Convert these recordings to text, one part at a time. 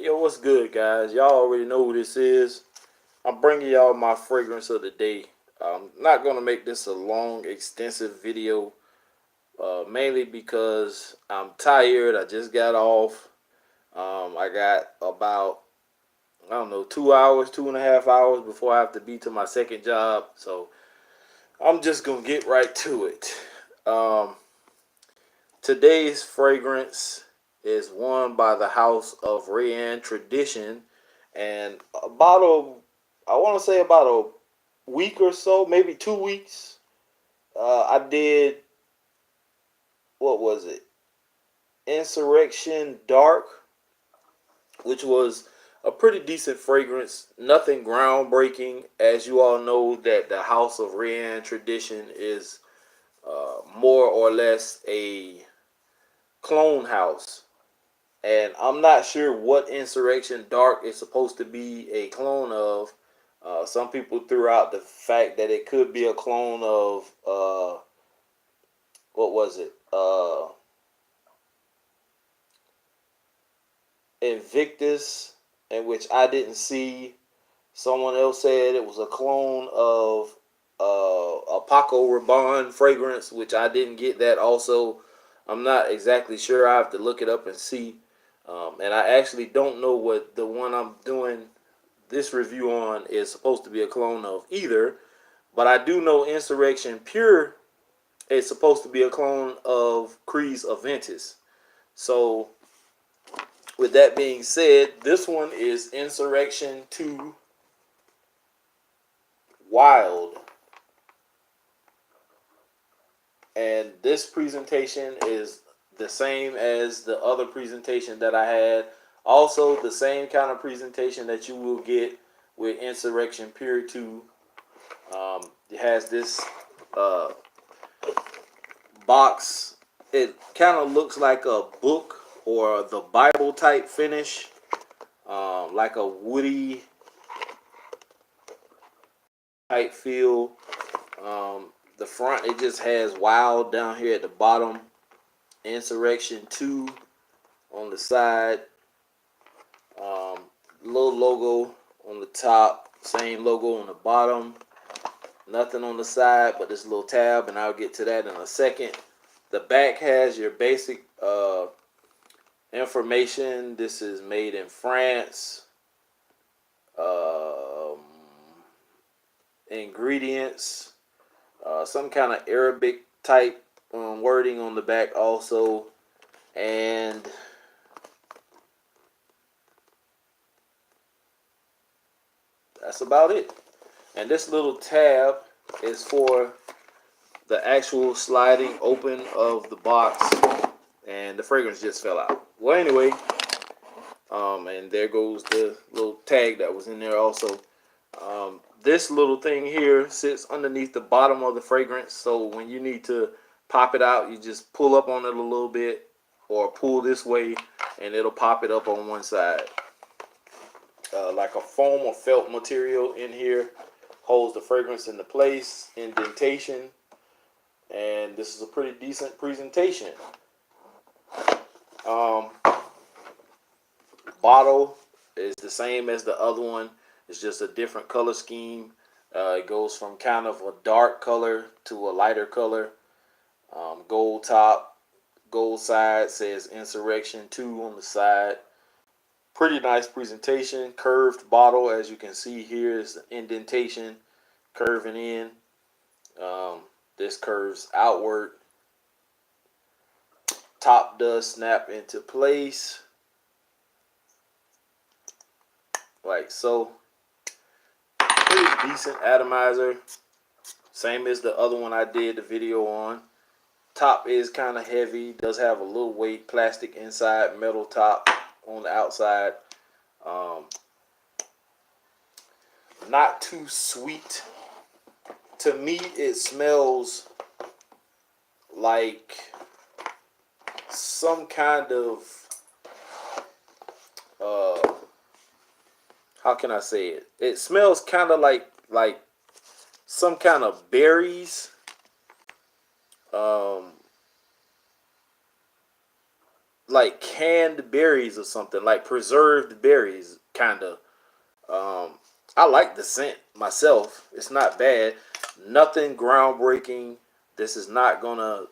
Yo, what's good, guys? Y'all already know who this is. I'm bringing y'all my fragrance of the day. I'm not going to make this a long, extensive video, mainly because I'm tired. I just got off. I got about, I don't know, 2 hours, 2.5 hours before I have to be to my second job. So I'm just going to get right to it. Um, Today's fragrance is one by the House of Rayanne Tradition, and I want to say about a week or so, maybe 2 weeks. I did, what was it? Insurrection Dark, which was a pretty decent fragrance. Nothing groundbreaking, as you all know that the House of Rayanne Tradition is more or less a clone house. And I'm not sure what Insurrection Dark is supposed to be a clone of. Some people threw out the fact that it could be a clone of what was it? Invictus, in which I didn't see. Someone else said it was a clone of a Paco Rabanne fragrance, which I didn't get that also. I'm not exactly sure. I have to look it up and see. And I actually don't know what the one I'm doing this review on is supposed to be a clone of either. But I do know Insurrection Pure is supposed to be a clone of Creed's Aventus. So, with that being said, this one is Insurrection 2 Wild. And this presentation is the same as the other presentation that I had. Also, the same kind of presentation that you will get with Insurrection Pure 2. It has this box. It kind of looks like a book or the Bible type finish, like a woody type feel. The front, it just has Wild down here at the bottom. Insurrection 2 on the side. Little logo on the top. Same logo on the bottom. Nothing on the side but this little tab, and I'll get to that in a second. The back has your basic information. This is made in France. Ingredients. Some kind of Arabic type wording on the back also. And that's about it. And this little tab is for the actual sliding open of the box. And the fragrance just fell out. Well, anyway, and there goes the little tag that was in there also. This little thing here sits underneath the bottom of the fragrance, so when you need to pop it out, you just pull up on it a little bit or pull this way and it'll pop it up on one side. Like a foam or felt material in here holds the fragrance into place, indentation, and this is a pretty decent presentation. Bottle is the same as the other one. It's just a different color scheme. It goes from kind of a dark color to a lighter color. Gold top, gold side, says Insurrection 2 on the side. Pretty nice presentation. Curved bottle, as you can see here, is the indentation curving in. This curves outward. Top does snap into place, like so. Pretty decent atomizer. Same as the other one I did the video on. Top is kind of heavy. Does have a little weight. Plastic inside, metal top on the outside. Not too sweet. To me, it smells like some kind of how can I say it? It smells kind of like some kind of berries. like canned berries or something, like preserved berries, kind of. I like the scent myself. It's not bad. Nothing groundbreaking. This is not gonna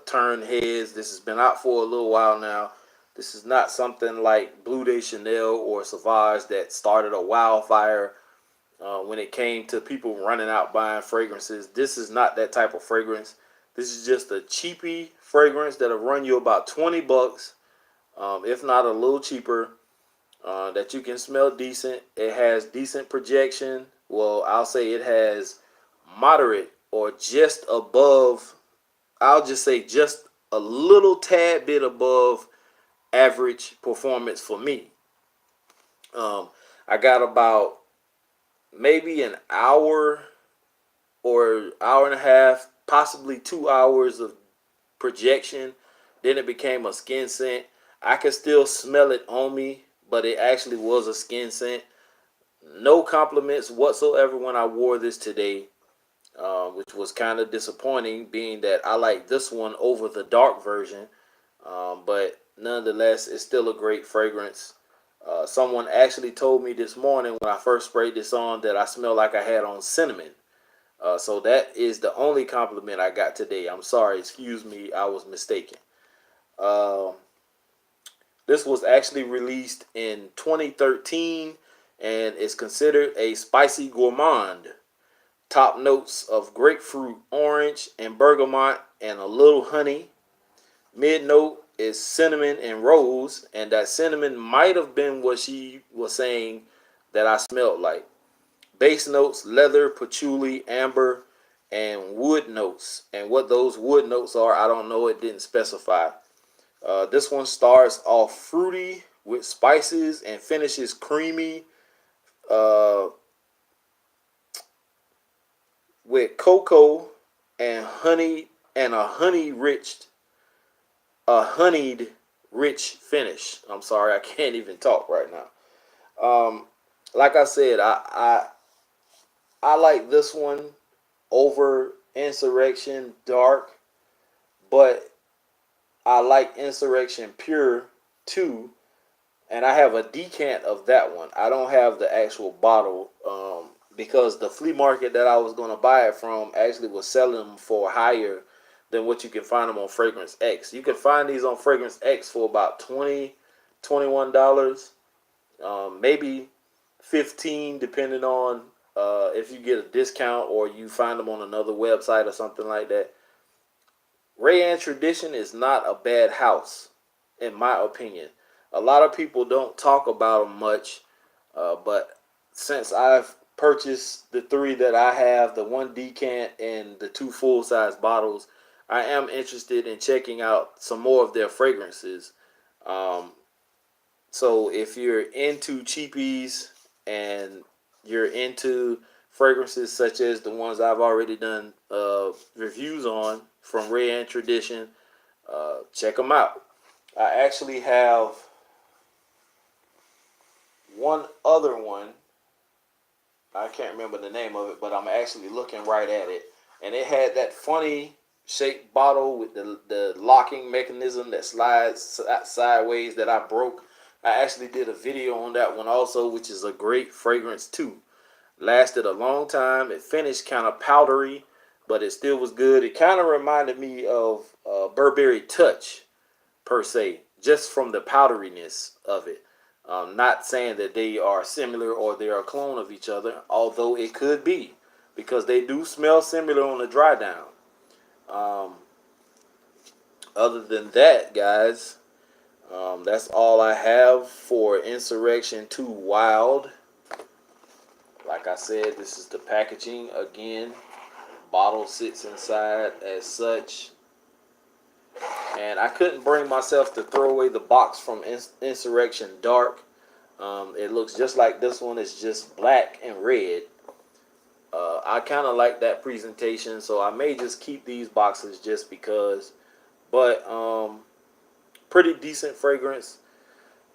turn heads. This has been out for a little while now. This is not something like Blue de Chanel or Sauvage that started a wildfire when it came to people running out buying fragrances. This is not that type of fragrance. This is just a cheapy fragrance that'll run you about $20, if not a little cheaper. That you can smell decent. It has decent projection. Well, I'll say it has moderate or just above. I'll just say just a little tad bit above average performance for me. I got about maybe an hour or hour and a half, possibly 2 hours of projection. Then it became a skin scent. I could still smell it on me, but it actually was a skin scent. No compliments whatsoever when I wore this today, which was kind of disappointing, being that I like this one over the dark version. But nonetheless, it's still a great fragrance. Someone actually told me this morning when I first sprayed this on that I smelled like I had on cinnamon. So that is the only compliment I got today. I'm sorry, excuse me, I was mistaken. This was actually released in 2013 and is considered a spicy gourmand. Top notes of grapefruit, orange, and bergamot, and a little honey. Mid note is cinnamon and rose, and that cinnamon might have been what she was saying that I smelled like. Base notes, leather, patchouli, amber, and wood notes. And what those wood notes are, I don't know. It didn't specify. This one starts off fruity with spices and finishes creamy with cocoa and honey and a honeyed rich finish. I'm sorry, I can't even talk right now. Like I said, I like this one over Insurrection Dark, but I like Insurrection Pure too, and I have a decant of that one. I don't have the actual bottle because the flea market that I was going to buy it from actually was selling them for higher than what you can find them on Fragrance X. You can find these on Fragrance X for about $20, $21, maybe 15 depending on if you get a discount or you find them on another website or something like that. Rayanne Tradition is not a bad house, in my opinion. A lot of people don't talk about them much, but since I've purchased the 3 that I have, the 1 decant and the 2 full-size bottles, I am interested in checking out some more of their fragrances. So if you're into cheapies and you're into fragrances such as the ones I've already done reviews on from Rayanne Tradition, check them out. I actually have one other one. I can't remember the name of it, but I'm actually looking right at it. And it had that funny shaped bottle with the locking mechanism that slides sideways that I broke. I actually did a video on that one also, which is a great fragrance too. Lasted a long time. It finished kind of powdery, but it still was good. It kind of reminded me of Burberry Touch, per se, just from the powderiness of it. Not saying that they are similar or they are a clone of each other, although it could be, because they do smell similar on the dry down. Other than that, guys, that's all I have for Insurrection Wild. Like I said, this is the packaging again. Bottle sits inside as such. And I couldn't bring myself to throw away the box from Insurrection Dark. It looks just like this one. It's just black and red. I kind of like that presentation, so I may just keep these boxes just because. But pretty decent fragrance.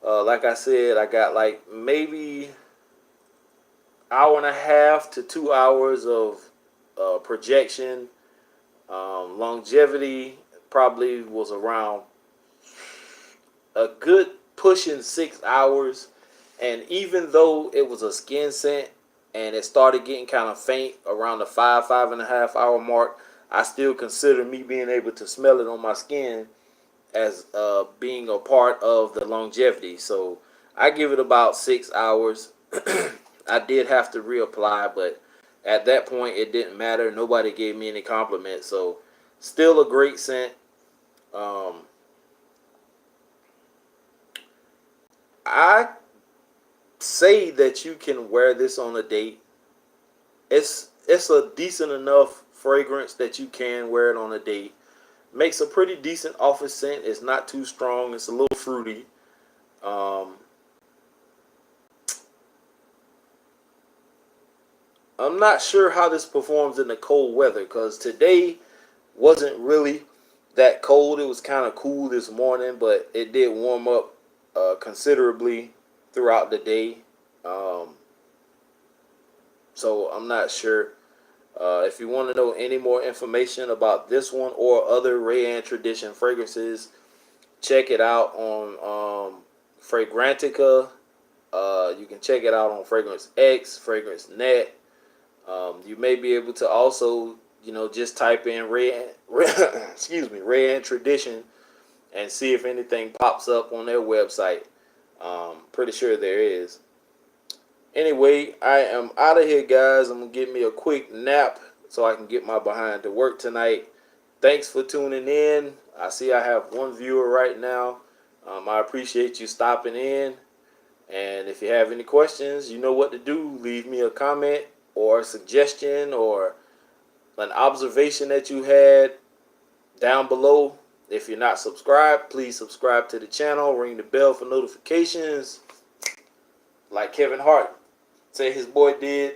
Like I said, I got like maybe hour and a half to 2 hours of projection. Longevity probably was around a good pushing 6 hours. And even though it was a skin scent and it started getting kind of faint around the 5.5 hour mark, I still consider me being able to smell it on my skin as being a part of the longevity. So I give it about 6 hours. I did have to reapply, but at that point it didn't matter. Nobody gave me any compliments. So still a great scent. I say that you can wear this on a date. It's a decent enough fragrance that you can wear it on a date. Makes a pretty decent office scent. It's not too strong. It's a little fruity. I'm not sure how this performs in the cold weather because today wasn't really that cold. It was kind of cool this morning, but it did warm up considerably throughout the day. So I'm not sure. If you want to know any more information about this one or other Rayanne Tradition fragrances, check it out on Fragrantica. You can check it out on Fragrance X, Fragrance Net. You may be able to also, just type in Rayanne Tradition and see if anything pops up on their website. Pretty sure there is. Anyway, I am out of here, guys. I'm going to give me a quick nap so I can get my behind to work tonight. Thanks for tuning in. I see I have one viewer right now. I appreciate you stopping in. And if you have any questions, you know what to do. Leave me a comment or a suggestion or an observation that you had down below. If you're not subscribed, please subscribe to the channel. Ring the bell for notifications. Like Kevin Hart said his boy did.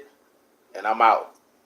And I'm out.